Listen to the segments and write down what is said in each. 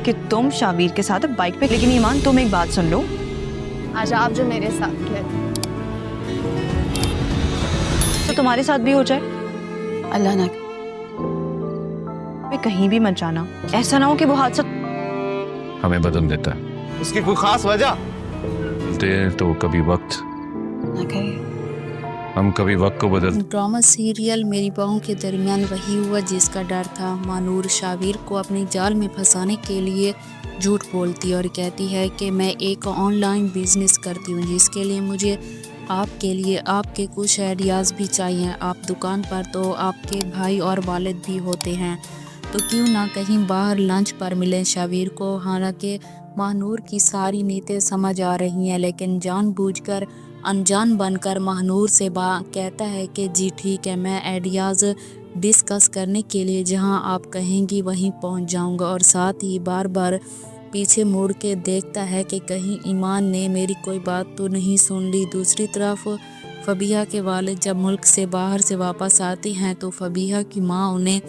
کہ تم شابیر کے ساتھ بائک پہ، لیکن ایمان تم ایک بات سن لو، آج آپ جو میرے ساتھ کیا تو تمہارے ساتھ بھی ہو جائے، اللہ نہ کہیں بھی مت جانا، ایسا نہ ہو کہ وہ حادثہ ہمیں بدل دیتا ہے، اس کی کوئی خاص وجہ؟ دیر تو کبھی وقت، نہ کرے۔ ہم کبھی وقت کو بدل ڈرامہ سیریل میری باہوں کے درمیان وہی ہوا جس کا ڈر تھا۔ مانور شابیر کو اپنے جال میں پھنسانے کے لیے جھوٹ بولتی اور کہتی ہے کہ میں ایک آن لائن بزنس کرتی ہوں جس کے لیے مجھے آپ کے کچھ آئیڈیاز بھی چاہیے۔ آپ دکان پر تو آپ کے بھائی اور والد بھی ہوتے ہیں، تو کیوں نہ کہیں باہر لنچ پر ملیں شابیر کو۔ حالانکہ مانور کی ساری نیتیں سمجھ آ رہی ہیں، لیکن جان بوجھ کر انجان بن کر مانور سے کہتا ہے کہ جی ٹھیک ہے، میں آئیڈیاز ڈسکس کرنے کے لیے جہاں آپ کہیں گی وہیں پہنچ جاؤں گا، اور ساتھ ہی بار بار پیچھے مڑ کے دیکھتا ہے کہ کہیں ایمان نے میری کوئی بات تو نہیں سن لی۔ دوسری طرف فبیہہ کے والد جب ملک سے باہر سے واپس آتے ہیں تو فبیہہ کی ماں انہیں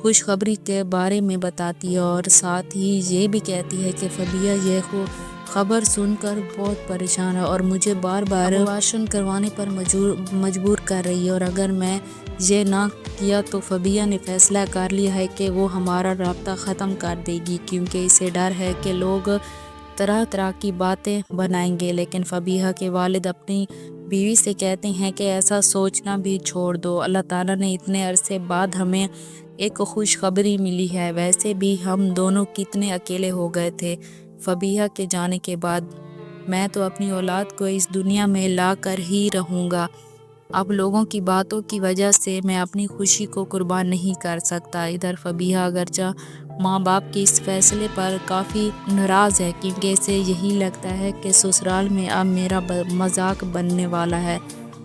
خوشخبری کے بارے میں بتاتی ہے، اور ساتھ ہی یہ بھی کہتی ہے کہ فبیہہ یہ خبر سن کر بہت پریشان ہے اور مجھے بار بار ابارشن کروانے پر مجبور کر رہی ہے، اور اگر میں یہ نہ کیا تو فبیہہ نے فیصلہ کر لیا ہے کہ وہ ہمارا رابطہ ختم کر دے گی، کیونکہ اسے ڈر ہے کہ لوگ طرح طرح کی باتیں بنائیں گے۔ لیکن فبیہہ کے والد اپنی بیوی سے کہتے ہیں کہ ایسا سوچنا بھی چھوڑ دو، اللہ تعالیٰ نے اتنے عرصے بعد ہمیں ایک خوشخبری ملی ہے، ویسے بھی ہم دونوں کتنے اکیلے ہو گئے تھے فبیہہ کے جانے کے بعد، میں تو اپنی اولاد کو اس دنیا میں لا کر ہی رہوں گا، اب لوگوں کی باتوں کی وجہ سے میں اپنی خوشی کو قربان نہیں کر سکتا۔ ادھر فبیہہ اگرچہ ماں باپ کے اس فیصلے پر کافی ناراض ہے، کیونکہ اسے یہی لگتا ہے کہ سسرال میں اب میرا مذاق بننے والا ہے۔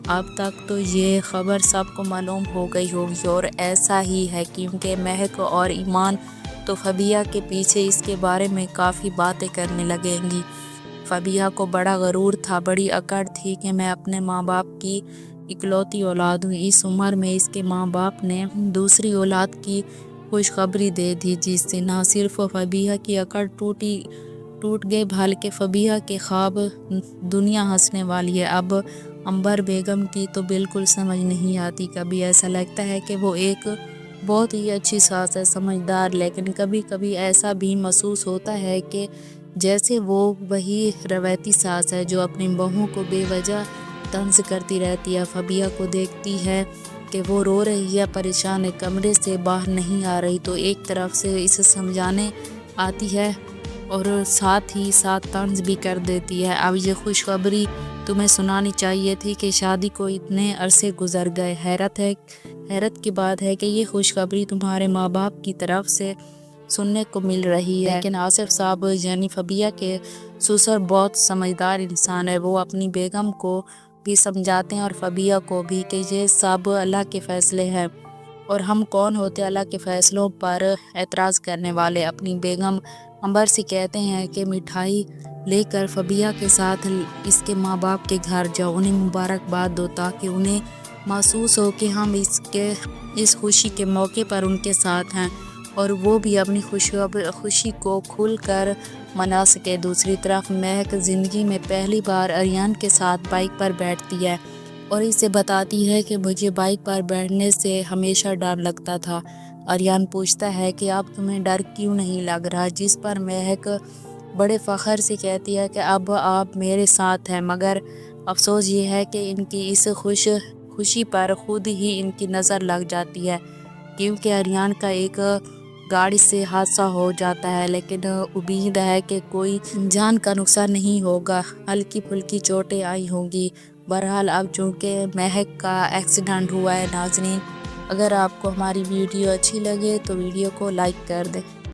اب تک تو یہ خبر سب کو معلوم ہو گئی ہوگی، اور ایسا ہی ہے کیونکہ مہک اور ایمان تو فبیہہ کے پیچھے اس کے بارے میں کافی باتیں کرنے لگیں گی۔ فبیہہ کو بڑا غرور تھا، بڑی اکڑ تھی کہ میں اپنے ماں باپ کی اکلوتی اولاد ہوں۔ اس عمر میں اس کے ماں باپ نے دوسری اولاد کی خوشخبری دے دی، جس سے نہ صرف فبیہہ کی اکڑ ٹوٹ گئی بلکہ فبیہہ کے خواب دنیا ہنسنے والی ہے۔ اب عنبر بیگم کی تو بالکل سمجھ نہیں آتی، کبھی ایسا لگتا ہے کہ وہ ایک بہت ہی اچھی ساس ہے، سمجھدار، لیکن کبھی کبھی ایسا بھی محسوس ہوتا ہے کہ جیسے وہ وہی روایتی ساس ہے جو اپنی بہوؤں کو بے وجہ طنز کرتی رہتی ہے۔ فبیہہ کو دیکھتی ہے کہ وہ رو رہی ہے، پریشان ہے، کمرے سے باہر نہیں آ رہی، تو ایک طرف سے اسے سمجھانے آتی ہے اور ساتھ ہی ساتھ طنز بھی کر دیتی ہے۔ اب یہ خوشخبری تمہیں سنانی چاہیے تھی کہ شادی کو اتنے عرصے گزر گئے، حیرت کی بات ہے کہ یہ خوشخبری تمہارے ماں باپ کی طرف سے سننے کو مل رہی ہے۔ لیکن آصف صاحب یعنی فبیہہ کے سسر بہت سمجھدار انسان ہے، وہ اپنی بیگم کو بھی سمجھاتے ہیں اور فبیہہ کو بھی کہ یہ سب اللہ کے فیصلے ہیں، اور ہم کون ہوتے اللہ کے فیصلوں پر اعتراض کرنے والے۔ اپنی بیگم عنبر سے کہتے ہیں کہ مٹھائی لے کر فبیہہ کے ساتھ اس کے ماں باپ کے گھر جاؤ، انہیں مبارکباد دو تاکہ انہیں محسوس ہو کہ ہم اس خوشی کے موقع پر ان کے ساتھ ہیں، اور وہ بھی اپنی خوشی کو کھل کر منا سکے۔ دوسری طرف مہک زندگی میں پہلی بار اریان کے ساتھ بائک پر بیٹھتی ہے اور اسے بتاتی ہے کہ مجھے بائک پر بیٹھنے سے ہمیشہ ڈر لگتا تھا۔ اریان پوچھتا ہے کہ اب تمہیں ڈر کیوں نہیں لگ رہا، جس پر مہک بڑے فخر سے کہتی ہے کہ اب آپ میرے ساتھ ہیں، مگر افسوس یہ ہے کہ ان کی اس خوشی پر خود ہی ان کی نظر لگ جاتی ہے، کیونکہ اریان کا ایک گاڑی سے حادثہ ہو جاتا ہے، لیکن امید ہے کہ کوئی جان کا نقصان نہیں ہوگا، ہلکی پھلکی چوٹیں آئی ہوں گی۔ بہرحال اب چونکہ مہک کا ایکسیڈنٹ ہوا ہے۔ ناظرین، اگر آپ کو ہماری ویڈیو اچھی لگے تو ویڈیو کو لائک کر دیں۔